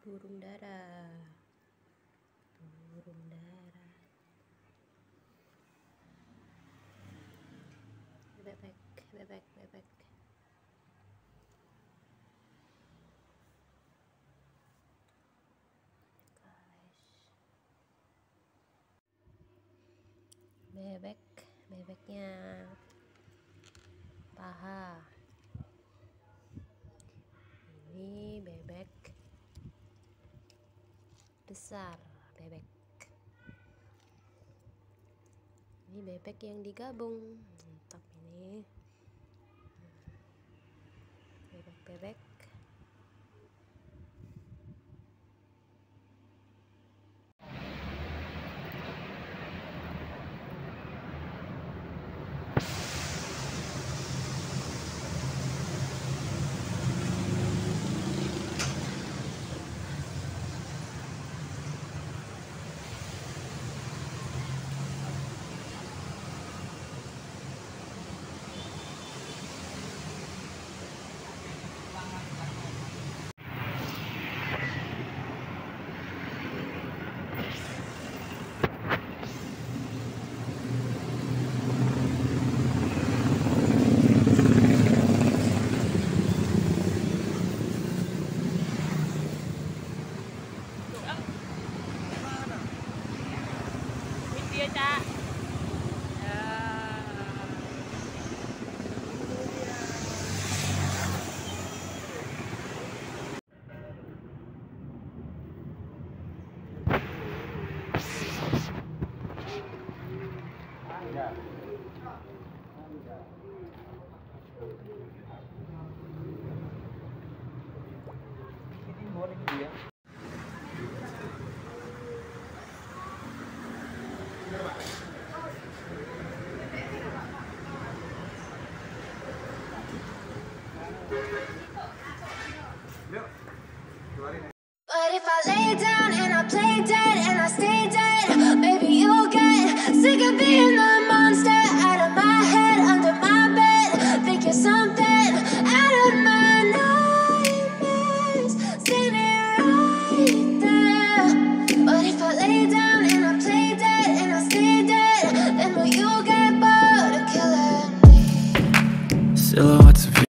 burung dara. Burung dara. Bebek, bebek, bebek. Bebek, bebeknya paha. Ini bebek besar, bebek. Ini bebek yang digabung. Mantap ini. Bebek-bebek. Dia Cak. Ini morning dia. Thank you.